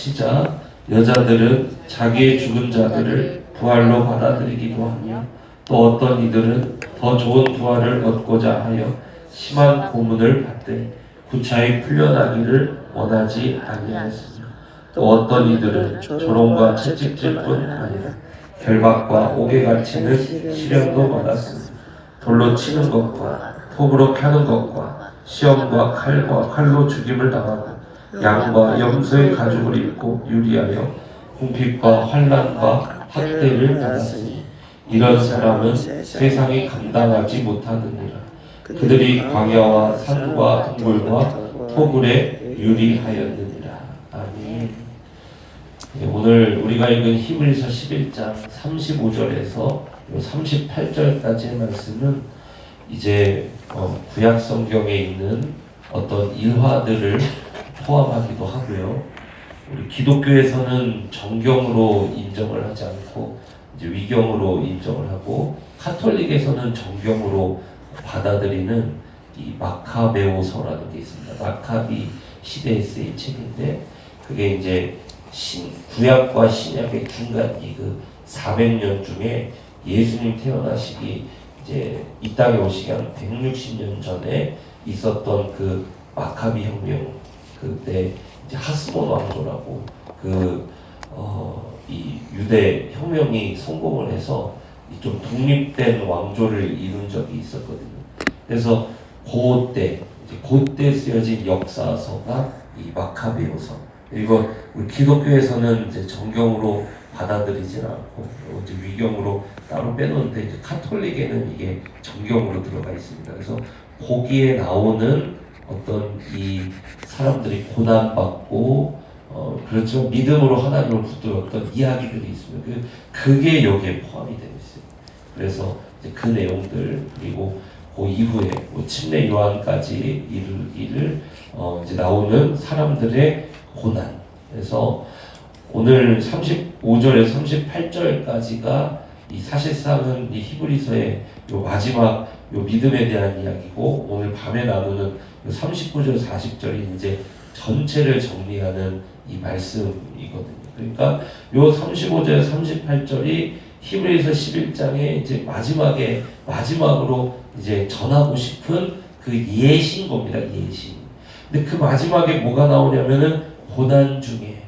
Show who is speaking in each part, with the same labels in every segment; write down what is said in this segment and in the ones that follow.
Speaker 1: 시작. 여자들은 자기의 죽은 자들을 부활로 받아들이기도 하며 또 어떤 이들은 더 좋은 부활을 얻고자 하여 심한 고문을 받되 구차히 풀려나기를 원하지 아니하였으며 또 어떤 이들은 조롱과 채찍질뿐 아니라 결박과 옥에 갇히는 시련도 받았으며 돌로 치는 것과 톱으로 펴는 것과 시험과 칼로 죽임을 당하고 양과 염소의 가죽을 입고 유리하여 궁핍과 환난과 학대를 받았으니 이런 사람은 세상이 감당하지 못하느니라. 그들이 광야와 산과 동굴과 토굴에 유리하였느니라. 아멘. 오늘 우리가 읽은 히브리서 11장 35절에서 38절까지의 말씀은 이제 구약 성경에 있는 어떤 일화들을 포함하기도 하고요. 우리 기독교에서는 정경으로 인정을 하지 않고 이제 위경으로 인정을 하고, 카톨릭에서는 정경으로 받아들이는 이 마카베오서라는 게 있습니다. 마카비 시대에 쓰인 책인데, 그게 이제 구약과 신약의 중간기 그 400년 중에 예수님 태어나시기 이제 이 땅에 오시기 한 160년 전에 있었던 그 마카비 혁명, 그때 이제 하스몬 왕조라고 이 유대 혁명이 성공을 해서 좀 독립된 왕조를 이룬 적이 있었거든요. 그래서 그때 쓰여진 역사서가 이 마카베오서. 그리고 우리 기독교에서는 이제 정경으로 받아들이지는 않고 이제 위경으로 따로 빼놓는데, 이제 카톨릭에는 이게 정경으로 들어가 있습니다. 그래서 거기에 나오는 어떤 이 사람들이 고난받고 그렇죠, 믿음으로 하나님을 붙들었던 이야기들이 있습니다. 그게 여기에 포함이 되어 있어요. 그래서 이제 그 내용들, 그리고 그 이후에 침례 요한까지 이르기를 이제 나오는 사람들의 고난. 그래서 오늘 35절에서 38절까지가 이 사실상은 이 히브리서의 요 마지막 요 믿음에 대한 이야기고, 오늘 밤에 나누는 요 39절 40절이 이제 전체를 정리하는 이 말씀이거든요. 그러니까 요 35절 38절이 히브리서 11장의 이제 마지막으로 이제 전하고 싶은 그 예신겁니다. 예신. 근데 그 마지막에 뭐가 나오냐면은 고난 중에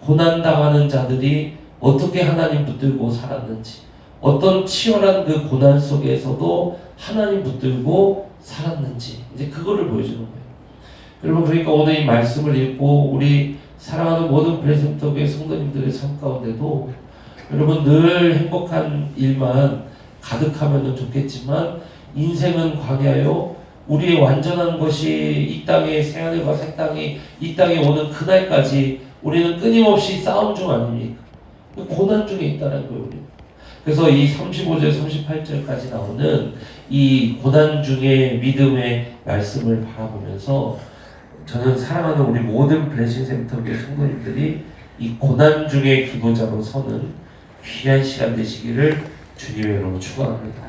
Speaker 1: 고난당하는 자들이 어떻게 하나님 붙들고 살았는지, 어떤 치열한 그 고난 속에서도 하나님 붙들고 살았는지, 이제 그거를 보여주는 거예요. 여러분, 그러니까 오늘 이 말씀을 읽고 우리 사랑하는 모든 프레젠터교회 성도님들의 삶 가운데도 여러분 늘 행복한 일만 가득하면 좋겠지만, 인생은 광야요. 우리의 완전한 것이 이 땅의 새하늘과 새 땅이 이 땅에 오는 그날까지 우리는 끊임없이 싸움 중 아닙니까? 고난 중에 있다는 거예요. 우리. 그래서 이 35절 38절까지 나오는 이 고난 중에 믿음의 말씀을 바라보면서, 저는 사랑하는 우리 모든 블레싱 센터교회 성도님들이 이 고난 중에 기도자로 서는 귀한 시간 되시기를 주님의 이름으로 축원합니다.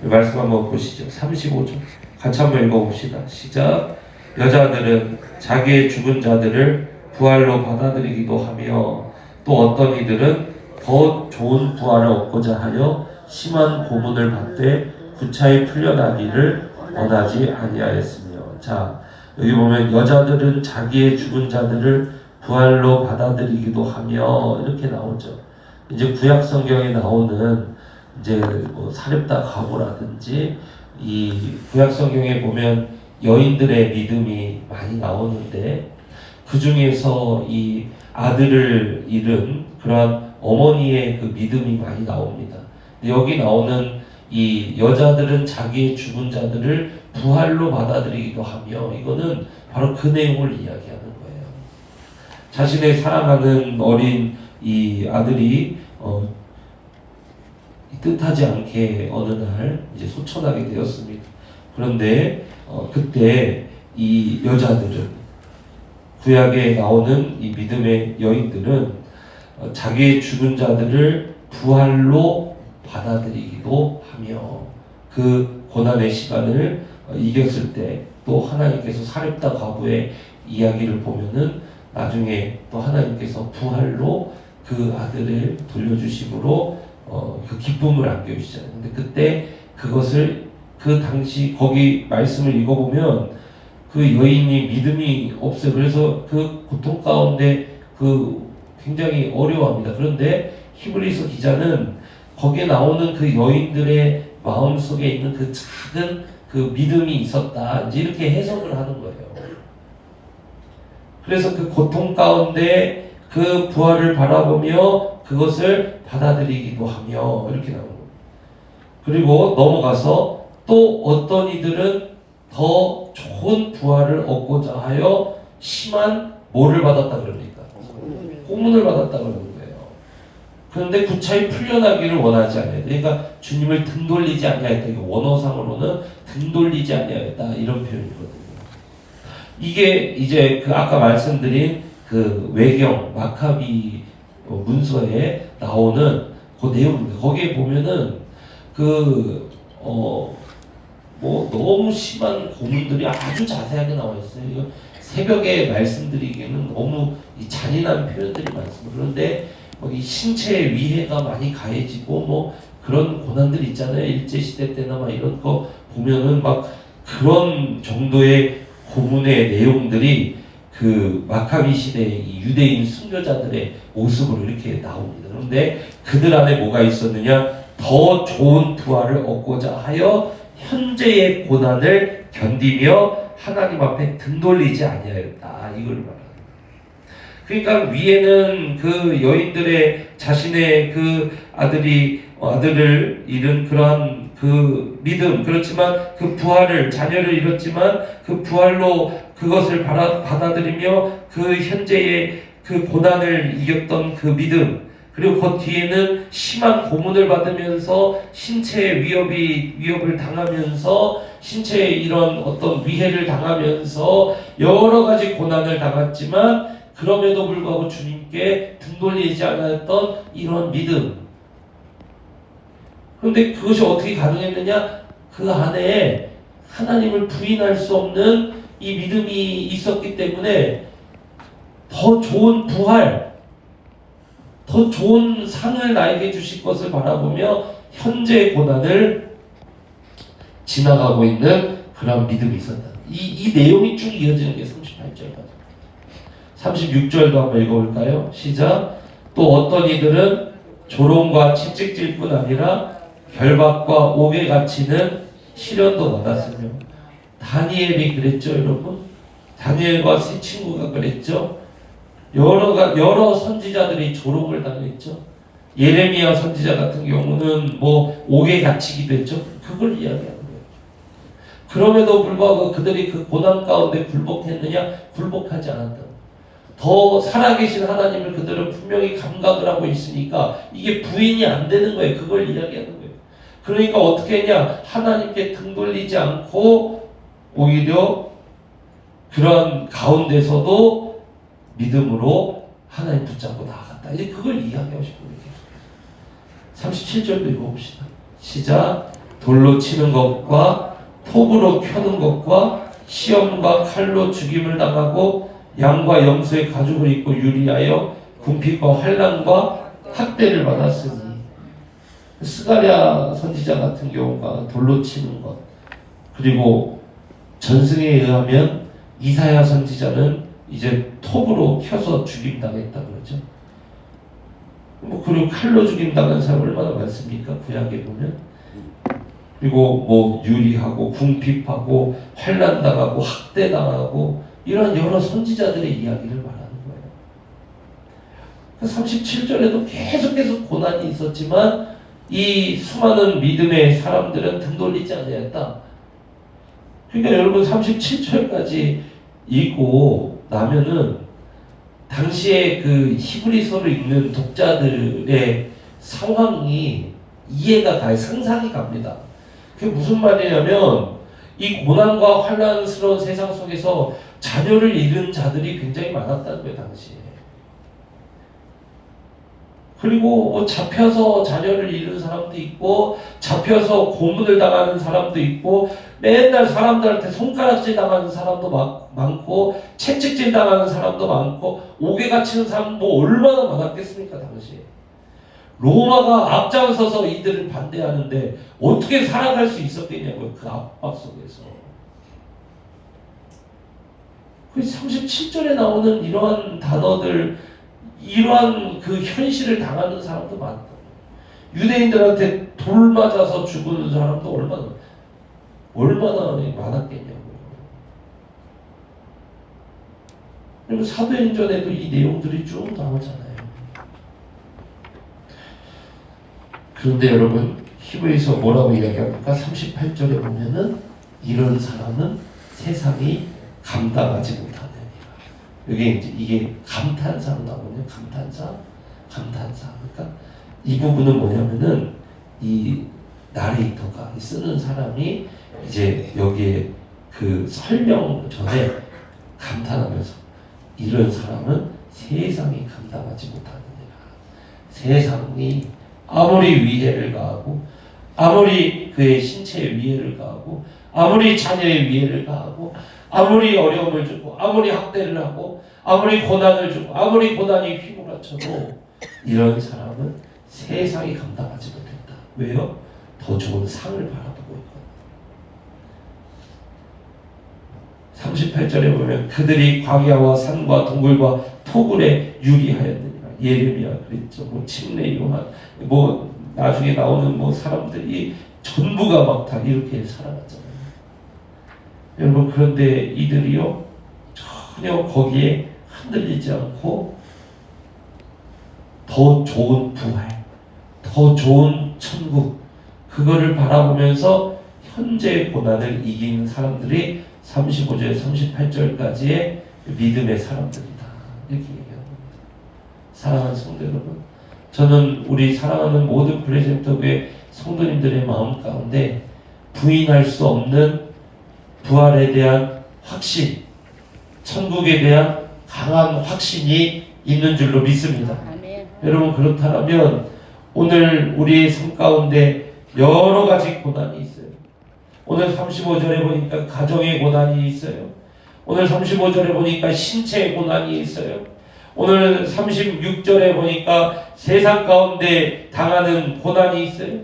Speaker 1: 말씀 한번 보시죠. 35절 같이 한번 읽어봅시다. 시작. 여자들은 자기의 죽은 자들을 부활로 받아들이기도 하며 또 어떤 이들은 더 좋은 부활을 얻고자 하여 심한 고문을 받되 구차히 풀려나기를 원하지 아니하였으며. 자, 여기 보면 여자들은 자기의 죽은 자들을 부활로 받아들이기도 하며 이렇게 나오죠. 이제 구약 성경에 나오는 이제 사렙다 가보라든지 이 구약 성경에 보면 여인들의 믿음이 많이 나오는데, 그 중에서 이 아들을 잃은 그러한 어머니의 그 믿음이 많이 나옵니다. 여기 나오는 이 여자들은 자기의 죽은 자들을 부활로 받아들이기도 하며, 이거는 바로 그 내용을 이야기하는 거예요. 자신의 사랑하는 어린 이 아들이 뜻하지 않게 어느 날 이제 소천하게 되었습니다. 그런데 그때 이 여자들은, 구약에 나오는 이 믿음의 여인들은 자기의 죽은 자들을 부활로 받아들이기도 하며, 그 고난의 시간을 이겼을 때 또 하나님께서 사렙다 과부의 이야기를 보면은 나중에 또 하나님께서 부활로 그 아들을 돌려주심으로 그 기쁨을 안겨주시잖아요. 근데 그때 그것을 그 당시 거기 말씀을 읽어보면 그 여인이 믿음이 없어요. 그래서 그 고통 가운데 그 굉장히 어려워합니다. 그런데 히브리서 기자는 거기에 나오는 그 여인들의 마음속에 있는 그 작은 그 믿음이 있었다, 이제 이렇게 해석을 하는 거예요. 그래서 그 고통 가운데 그 부활을 바라보며 그것을 받아들이기도 하며 이렇게 나오는 거예요. 그리고 넘어가서 또 어떤 이들은 더 좋은 부활을 얻고자 하여 심한 뭐를 받았다 그럽니까? 고문을 받았다 그러는 거예요. 그런데 구차히 풀려나기를 원하지 아니하였다. 그러니까 주님을 등 돌리지 아니하였다. 원어상으로는 등 돌리지 아니하였다, 이런 표현이거든요. 이게 이제 그 아까 말씀드린 그 외경 마카비 문서에 나오는 그 내용입니다. 거기에 보면은 뭐 너무 심한 고문들이 아주 자세하게 나와 있어요. 이거 새벽에 말씀드리기에는 너무 잔인한 표현들이 많습니다. 그런데 이 신체의 위해가 많이 가해지고 뭐 그런 고난들 있잖아요. 일제시대 때나 막 이런 거 보면은 막 그런 정도의 고문의 내용들이 그 마카비 시대의 이 유대인 순교자들의 모습으로 이렇게 나옵니다. 그런데 그들 안에 뭐가 있었느냐? 더 좋은 부활을 얻고자 하여 현재의 고난을 견디며 하나님 앞에 등 돌리지 아니하였다, 이걸 말합니다. 그러니까 위에는 그 여인들의 자신의 그 아들을 잃은 그러한 그 믿음, 그렇지만 그 부활을, 자녀를 잃었지만 그 부활로 그것을 받아들이며 그 현재의 그 고난을 이겼던 그 믿음, 그리고 그 뒤에는 심한 고문을 받으면서 신체의 위협을 당하면서 신체의 이런 어떤 위해를 당하면서 여러 가지 고난을 당했지만 그럼에도 불구하고 주님께 등 돌리지 않았던 이런 믿음. 그런데 그것이 어떻게 가능했느냐? 그 안에 하나님을 부인할 수 없는 이 믿음이 있었기 때문에 더 좋은 부활, 더 좋은 상을 나에게 주실 것을 바라보며 현재의 고난을 지나가고 있는 그런 믿음이 있었다. 이 내용이 쭉 이어지는 게 38절까지. 36절도 한번 읽어볼까요? 시작. 또 어떤 이들은 조롱과 채찍질 뿐 아니라 결박과 옥에 갇히는 시련도 받았으며, 다니엘이 그랬죠, 여러분. 다니엘과 세 친구가 그랬죠. 여러 선지자들이 조롱을 당했죠. 예레미야 선지자 같은 경우는 뭐 옥에 갇히기도 했죠. 그걸 이야기하는 거예요. 그럼에도 불구하고 그들이 그 고난 가운데 굴복했느냐? 굴복하지 않았다. 더 살아계신 하나님을 그들은 분명히 감각을 하고 있으니까 이게 부인이 안 되는 거예요. 그걸 이야기하는 거예요. 그러니까 어떻게 했냐? 하나님께 등 돌리지 않고 오히려 그런 가운데서도 믿음으로 하나님 붙잡고 나아갔다. 이제 그걸 이야기하고 싶은 거예요. 37절도 읽어봅시다. 시작. 돌로 치는 것과 톱으로 켜는 것과 시험과 칼로 죽임을 당하고 양과 염소의 가죽을 입고 유리하여 궁핍과 환난과 학대를 받았으니, 스가랴 선지자 같은 경우가 돌로 치는 것, 그리고 전승에 의하면 이사야 선지자는 이제 톱으로 켜서 죽임당했다 그러죠. 뭐 그리고 칼로 죽임당한 사람 얼마나 많습니까? 구약에 보면. 그리고 뭐 유리하고 궁핍하고 환난당하고 학대당하고 이런 여러 선지자들의 이야기를 말하는 거예요. 37절에도 계속해서 고난이 있었지만 이 수많은 믿음의 사람들은 등 돌리지 아니했다. 그러니까 여러분 37절까지 읽고 나면은 당시에 그 히브리서를 읽는 독자들의 상황이 이해가 가요. 상상이 갑니다. 그게 무슨 말이냐면 이 고난과 환난스러운 세상 속에서 자녀를 잃은 자들이 굉장히 많았다는 거예요, 당시에. 그리고 뭐 잡혀서 자녀를 잃은 사람도 있고 잡혀서 고문을 당하는 사람도 있고 맨날 사람들한테 손가락질 당하는 사람도 많고 채찍질 당하는 사람도 많고 옥에 갇히는 사람 뭐 얼마나 많았겠습니까 당시에. 로마가 앞장서서 이들을 반대하는데 어떻게 살아갈 수 있었겠냐고요. 그 압박 속에서. 그 37절에 나오는 이러한 단어들, 이러한 그 현실을 당하는 사람도 많다. 유대인들한테 돌 맞아서 죽은 사람도 얼마나 많았겠냐고요. 그리고 사도행전에도 이 내용들이 쭉 나오잖아요. 그런데 여러분, 히브리서 뭐라고 이야기합니까? 38절에 보면은 이런 사람은 세상이 감당하지 못하느니라. 여기 이제 이게 감탄사로 나오거든요. 감탄사. 그러니까 이 부분은 뭐냐면은 이 나레이터가 쓰는 사람이 이제 여기에 그 설명 전에 감탄하면서 이런 사람은 세상이 감당하지 못하느니라. 세상이 아무리 위해를 가하고 아무리 그의 신체에 위해를 가하고 아무리 자녀의 위해를 가하고 아무리 어려움을 주고 아무리 학대를 하고 아무리 고난을 주고 아무리 고난이 휘몰아쳐도 이런 사람은 세상이 감당하지 못했다. 왜요? 더 좋은 상을 바라보고 있거든요. 38절에 보면 그들이 광야와 산과 동굴과 토굴에 유리하였느니라. 예레미야 그랬죠. 뭐 침례 요한 뭐 나중에 나오는 뭐 사람들이 전부가 막 다 이렇게 살아갔잖아요. 여러분 그런데 이들이요 전혀 거기에 흔들리지 않고 더 좋은 부활, 더 좋은 천국 그거를 바라보면서 현재의 고난을 이기는 사람들이 35절, 38절까지의 믿음의 사람들이다. 이렇게 얘기하는 겁니다. 사랑하는 성도 여러분, 저는 우리 사랑하는 모든 프레젠터교회 성도님들의 마음 가운데 부인할 수 없는 부활에 대한 확신, 천국에 대한 강한 확신이 있는 줄로 믿습니다. 아멘. 여러분 그렇다면 오늘 우리의 삶 가운데 여러 가지 고난이 있어요. 오늘 35절에 보니까 가정의 고난이 있어요. 오늘 35절에 보니까 신체의 고난이 있어요. 오늘 36절에 보니까 세상 가운데 당하는 고난이 있어요.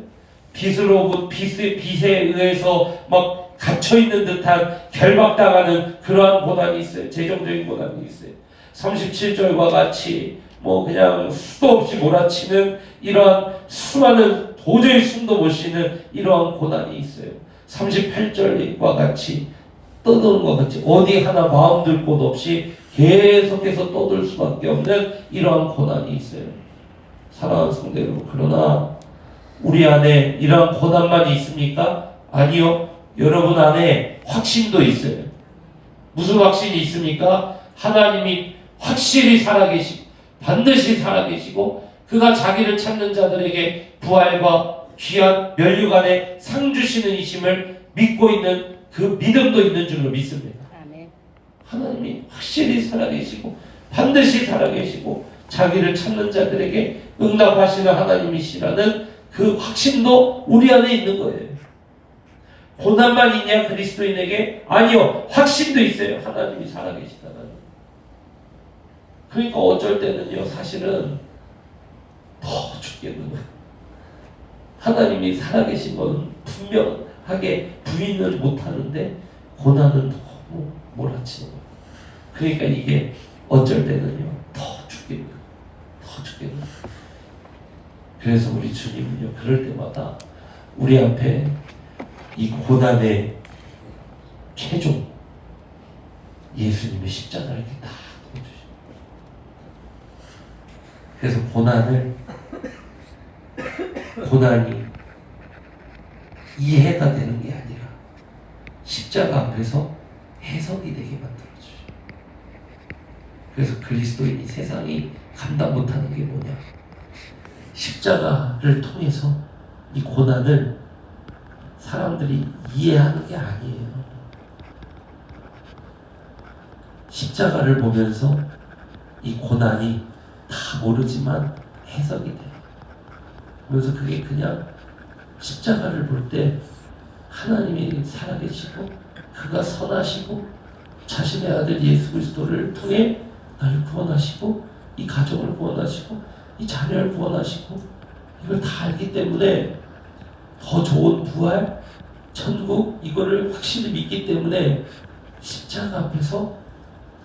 Speaker 1: 빚에 의해서 막 갇혀있는 듯한 결박당하는 그러한 고난이 있어요. 재정적인 고난이 있어요. 37절과 같이 뭐 그냥 수도 없이 몰아치는 이러한 수많은 도저히 숨도 못 쉬는 이러한 고난이 있어요. 38절과 같이 떠도는 것 같이 어디 하나 마음 들 곳 없이 계속해서 떠들 수밖에 없는 이러한 고난이 있어요. 사랑하는 성도 여러분, 그러나 우리 안에 이러한 고난만 있습니까? 아니요. 여러분 안에 확신도 있어요. 무슨 확신이 있습니까? 하나님이 확실히 살아계시고 반드시 살아계시고 그가 자기를 찾는 자들에게 부활과 귀한 면류 안에 상 주시는 이심을 믿고 있는 그 믿음도 있는 줄로 믿습니다. 아멘. 하나님이 확실히 살아계시고 반드시 살아계시고 자기를 찾는 자들에게 응답하시는 하나님이시라는 그 확신도 우리 안에 있는 거예요. 고난만 있냐 그리스도인에게? 아니요. 확신도 있어요. 하나님이 살아계시다는. 그러니까 어쩔 때는요 사실은 더 죽겠는 거예요. 하나님이 살아계신 건 분명하게 부인을 못하는데 고난은 너무 몰아치는 거예요. 그러니까 이게 어쩔 때는요 더 죽겠는 거예요. 더 죽겠는 거예요. 그래서 우리 주님은요 그럴 때마다 우리 앞에 이 고난의 최종 예수님의 십자가를 이렇게 딱 보여주십니다. 그래서 고난이 이해가 되는 게 아니라 십자가 앞에서 해석이 되게 만들어주죠. 그래서 그리스도인이 세상이 감당 못하는 게 뭐냐? 십자가를 통해서 이 고난을 사람들이 이해하는 게 아니에요. 십자가를 보면서 이 고난이 다 모르지만 해석이 돼요. 그래서 그게 그냥 십자가를 볼 때 하나님이 살아계시고 그가 선하시고 자신의 아들 예수 그리스도를 통해 나를 구원하시고 이 가정을 구원하시고 이 자녀를 구원하시고 이걸 다 알기 때문에 더 좋은 부활, 천국 이거를 확실히 믿기 때문에 십자가 앞에서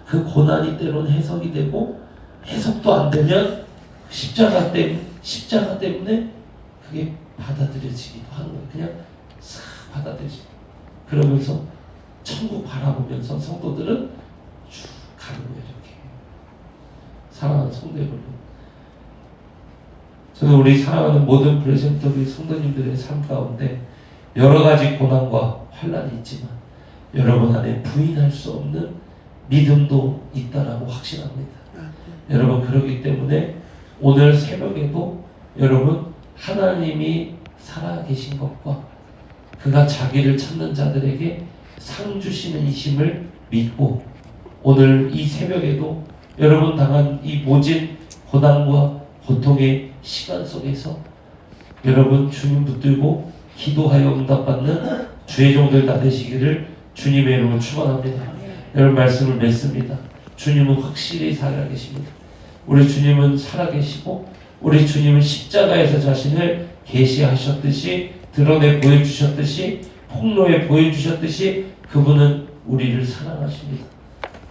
Speaker 1: 그 고난이 때론 해석이 되고 해석도 안 되면 십자가 때문에 그게 받아들여지기도 하는 거예요. 그냥 싹 받아들여지고 그러면서 천국 바라보면서 성도들은 쭉 가는 거예요. 이렇게 사랑하는 성도 여러분, 저는 우리 사랑하는 모든 프레젠터리 성도님들의 삶 가운데 여러 가지 고난과 환난이 있지만 여러분 안에 부인할 수 없는 믿음도 있다라고 확신합니다. 여러분 그렇기 때문에 오늘 새벽에도 여러분 하나님이 살아계신 것과 그가 자기를 찾는 자들에게 상 주시는 이심을 믿고 오늘 이 새벽에도 여러분 당한 이 모진 고난과 고통의 시간 속에서 여러분 주님 붙들고 기도하여 응답받는 주의 종들 다 되시기를 주님의 이름으로 축원합니다. 여러분 말씀을 맺습니다. 주님은 확실히 살아계십니다. 우리 주님은 살아계시고 우리 주님은 십자가에서 자신을 계시하셨듯이 드러내 보여주셨듯이 폭로해 보여주셨듯이 그분은 우리를 사랑하십니다.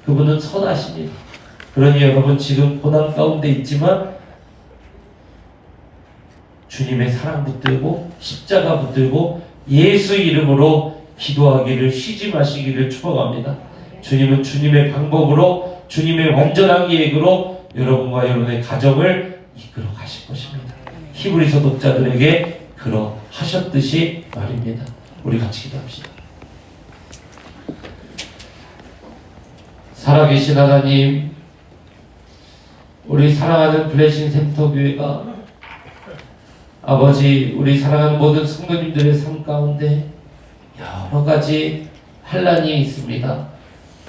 Speaker 1: 그분은 선하십니다. 그러니 여러분 지금 고난 가운데 있지만 주님의 사랑 붙들고 십자가 붙들고 예수 이름으로 기도하기를 쉬지 마시기를 축복합니다. 주님은 주님의 방법으로 주님의 완전한 계획으로 여러분과 여러분의 가정을 이끌어 가실 것입니다. 히브리서 독자들에게 그러하셨듯이 말입니다. 우리 같이 기도합시다. 살아계신 하나님, 우리 사랑하는 블레싱 센터교회가 아버지 우리 사랑하는 모든 성도님들의 삶 가운데 여러 가지 환난이 있습니다.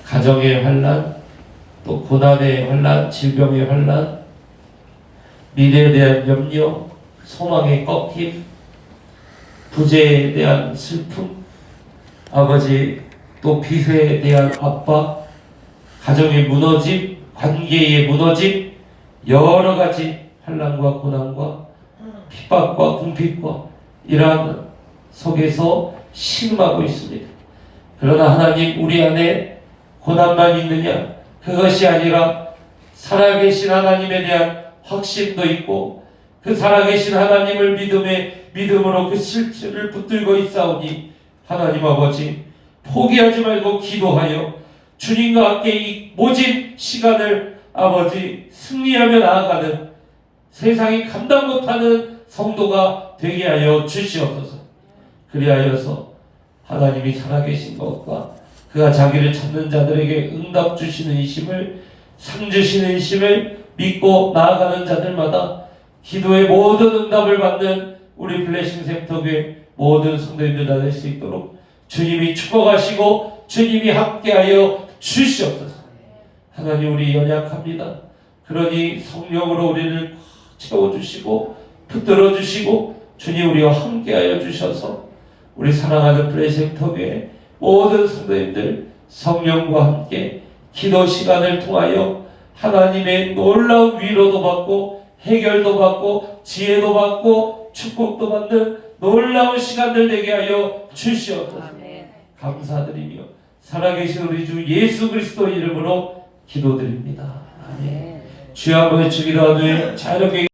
Speaker 1: 가정의 환난, 또 고난의 환난, 질병의 환난, 미래에 대한 염려, 소망의 꺾임, 부재에 대한 슬픔, 아버지 또 빚에 대한 압박, 가정의 무너짐, 관계의 무너짐, 여러 가지 환난과 고난과 핍박과 궁핍과 이러한 속에서 신음하고 있습니다. 그러나 하나님 우리 안에 고난만 있느냐? 그것이 아니라 살아계신 하나님에 대한 확신도 있고 그 살아계신 하나님을 믿음으로 그 실체를 붙들고 있사오니 하나님 아버지 포기하지 말고 기도하여 주님과 함께 이 모진 시간을 아버지 승리하며 나아가는 세상이 감당 못하는 성도가 되게 하여 주시옵소서. 그리하여서 하나님이 살아계신 것과 그가 자기를 찾는 자들에게 응답 주시는 이심을 상 주시는 이심을 믿고 나아가는 자들마다 기도의 모든 응답을 받는 우리 블레싱 센터교회 모든 성도님들 다 될 수 있도록 주님이 축복하시고 주님이 함께하여 주시옵소서. 하나님 우리 연약합니다. 그러니 성령으로 우리를 채워주시고 붙들어주시고 주님 우리와 함께하여 주셔서 우리 사랑하는 블레싱터교회 모든 성도님들 성령과 함께 기도 시간을 통하여 하나님의 놀라운 위로도 받고 해결도 받고 지혜도 받고 축복도 받는 놀라운 시간들 되게 하여 주시옵소서. 감사드리며 살아계신 우리 주 예수 그리스도 이름으로 기도드립니다. 아멘. 주여 한번 외치기도 하되 자유롭게